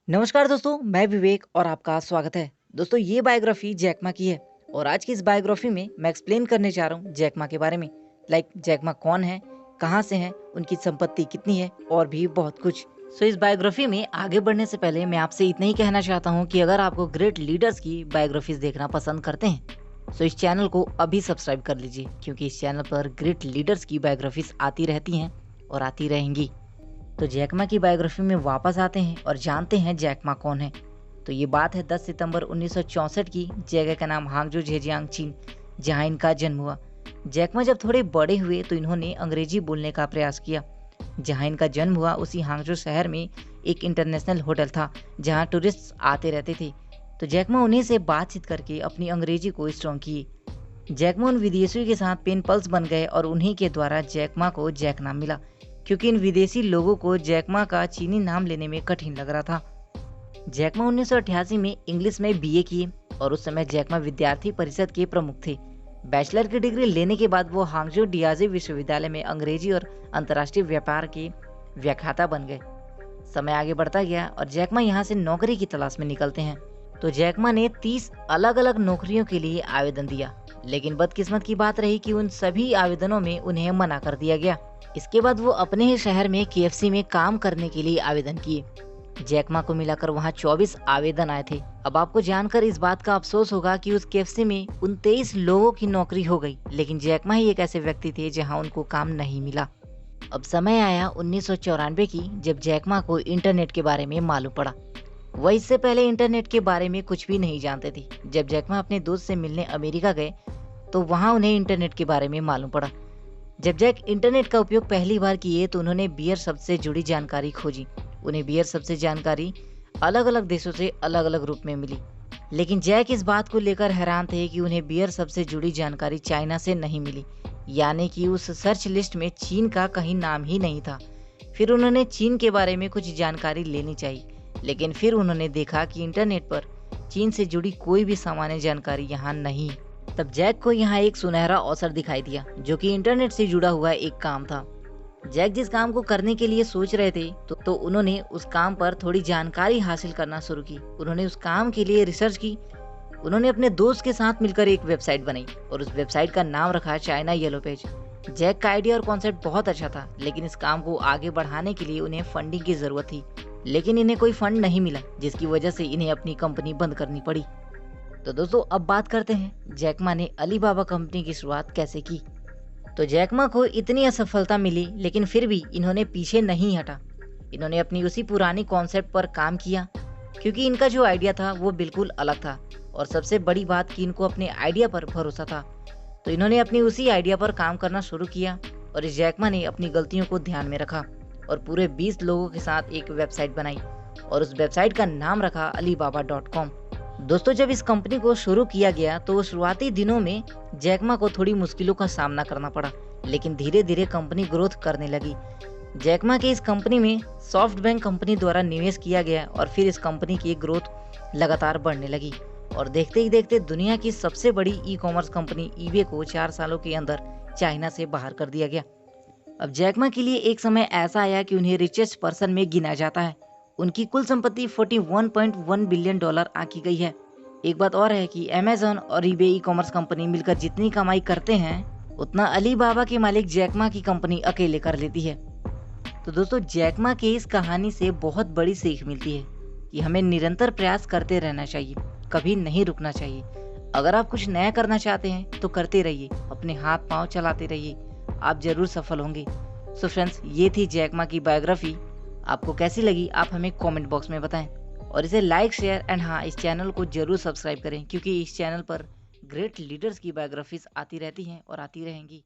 नमस्कार दोस्तों, मैं विवेक और आपका स्वागत है। दोस्तों, ये बायोग्राफी जैक मा की है और आज की इस बायोग्राफी में मैं एक्सप्लेन करने जा रहा हूँ जैक मा के बारे में। जैक मा कौन है, कहाँ से हैं, उनकी संपत्ति कितनी है और भी बहुत कुछ। इस बायोग्राफी में आगे बढ़ने से पहले मैं आपसे इतना ही कहना चाहता हूँ कि अगर आपको ग्रेट लीडर्स की बायोग्राफीज देखना पसंद करते हैं इस चैनल को अभी सब्सक्राइब कर लीजिए, क्योंकि इस चैनल पर ग्रेट लीडर्स की बायोग्राफीज आती रहती हैं और आती रहेंगी। तो जैक मा की बायोग्राफी में वापस आते हैं और जानते हैं जैक मा कौन है। तो ये बात है 10 सितंबर 1964 की। जगह का नाम हांगजो झेजियांग चीन, जहां इनका जन्म हुआ। जैक मा जब थोड़े बड़े हुए तो इन्होंने अंग्रेजी बोलने का प्रयास किया। जहां इनका जन्म हुआ उसी हांगजो शहर में एक इंटरनेशनल होटल था जहां टूरिस्ट आते रहते थे। तो जैक मा उन्हीं से बातचीत करके अपनी अंग्रेजी को स्ट्रॉन्ग किए। जैक मा उन विदेशियों के साथ पेन पल्स बन गए और उन्हीं के द्वारा जैक मा को जैक नाम मिला, क्योंकि इन विदेशी लोगों को जैक मा का चीनी नाम लेने में कठिन लग रहा था। जैक मा 1988 में इंग्लिश में बीए किए और उस समय जैक मा विद्यार्थी परिषद के प्रमुख थे। बैचलर की डिग्री लेने के बाद वो हांगजो डियाजे विश्वविद्यालय में अंग्रेजी और अंतर्राष्ट्रीय व्यापार के व्याख्याता बन गए। समय आगे बढ़ता गया और जैक मा यहाँ से नौकरी की तलाश में निकलते हैं। तो जैक मा ने 30 अलग अलग नौकरियों के लिए आवेदन दिया, लेकिन बदकिस्मत की बात रही कि उन सभी आवेदनों में उन्हें मना कर दिया गया। इसके बाद वो अपने ही शहर में केएफसी में काम करने के लिए आवेदन किए। जैक मा को मिलाकर वहाँ 24 आवेदन आए थे। अब आपको जानकर इस बात का अफसोस होगा कि उस केएफसी में उन 23 लोगों की नौकरी हो गई, लेकिन जैक मा ही एक ऐसे व्यक्ति थे जहाँ उनको काम नहीं मिला। अब समय आया 1994 की, जब जैक मा को इंटरनेट के बारे में मालूम पड़ा। वह इससे पहले इंटरनेट के बारे में कुछ भी नहीं जानते थे। जब जैक मा अपने दोस्त से मिलने अमेरिका गए तो वहाँ उन्हें इंटरनेट के बारे में मालूम पड़ा। जब जैक इंटरनेट का उपयोग पहली बार किए तो उन्होंने बियर शब्द से जुड़ी जानकारी खोजी। उन्हें बियर शब्द से जानकारी अलग अलग देशों से अलग अलग रूप में मिली, लेकिन जैक इस बात को लेकर हैरान थे कि उन्हें बियर शब्द से जुड़ी जानकारी चाइना से नहीं मिली, यानी कि उस सर्च लिस्ट में चीन का कहीं नाम ही नहीं था। फिर उन्होंने चीन के बारे में कुछ जानकारी लेनी चाहिए, लेकिन फिर उन्होंने देखा कि इंटरनेट पर चीन से जुड़ी कोई भी सामान्य जानकारी यहाँ नहीं। तब जैक को यहाँ एक सुनहरा अवसर दिखाई दिया, जो कि इंटरनेट से जुड़ा हुआ एक काम था। जैक जिस काम को करने के लिए सोच रहे थे तो उन्होंने उस काम पर थोड़ी जानकारी हासिल करना शुरू की। उन्होंने उस काम के लिए रिसर्च की। उन्होंने अपने दोस्त के साथ मिलकर एक वेबसाइट बनाई और उस वेबसाइट का नाम रखा चाइना येलो पेज। जैक का आइडिया और कॉन्सेप्ट बहुत अच्छा था, लेकिन इस काम को आगे बढ़ाने के लिए उन्हें फंडिंग की जरूरत थी। लेकिन इन्हें कोई फंड नहीं मिला, जिसकी वजह से इन्हें अपनी कंपनी बंद करनी पड़ी। तो दोस्तों, अब बात करते हैं जैक मा ने अलीबाबा कंपनी की शुरुआत कैसे की। तो जैक मा को इतनी असफलता मिली, लेकिन फिर भी इन्होंने पीछे नहीं हटा। इन्होंने अपनी उसी पुरानी कॉन्सेप्ट पर काम किया, क्योंकि इनका जो आइडिया था वो बिल्कुल अलग था। और सबसे बड़ी बात कि इनको अपने आइडिया पर भरोसा था। तो इन्होंने अपनी उसी आइडिया पर काम करना शुरू किया और इस जैक मा ने अपनी गलतियों को ध्यान में रखा और पूरे 20 लोगों के साथ एक वेबसाइट बनाई और उस वेबसाइट का नाम रखा alibaba.com। दोस्तों, जब इस कंपनी को शुरू किया गया तो शुरुआती दिनों में जैक मा को थोड़ी मुश्किलों का सामना करना पड़ा, लेकिन धीरे धीरे कंपनी ग्रोथ करने लगी। जैक मा की इस कंपनी में सॉफ्ट बैंक कंपनी द्वारा निवेश किया गया और फिर इस कंपनी की ग्रोथ लगातार बढ़ने लगी और देखते ही देखते दुनिया की सबसे बड़ी ई कॉमर्स कंपनी ईबे को 4 सालों के अंदर चाइना से बाहर कर दिया गया। अब जैक मा के लिए एक समय ऐसा आया कि उन्हें रिचेस्ट पर्सन में गिना जाता है। उनकी कुल संपत्ति $41.1 बिलियन आंकी गई है। एक बात और है कि अमेज़न और ईबे ई कॉमर्स कंपनी मिलकर जितनी कमाई करते हैं, उतना अलीबाबा के मालिक जैक मा की कंपनी अकेले कर लेती है। तो दोस्तों, जैक मा की इस कहानी से बहुत बड़ी सीख मिलती है कि हमें निरंतर प्रयास करते रहना चाहिए, कभी नहीं रुकना चाहिए। अगर आप कुछ नया करना चाहते हैं तो करते रहिए, अपने हाथ पांव चलाते रहिए, आप जरूर सफल होंगे। सो फ्रेंड्स, ये थी जैक मा की बायोग्राफी। आपको कैसी लगी आप हमें कमेंट बॉक्स में बताएं और इसे लाइक, शेयर एंड हाँ, इस चैनल को जरूर सब्सक्राइब करें, क्योंकि इस चैनल पर ग्रेट लीडर्स की बायोग्राफीज आती रहती हैं और आती रहेंगी।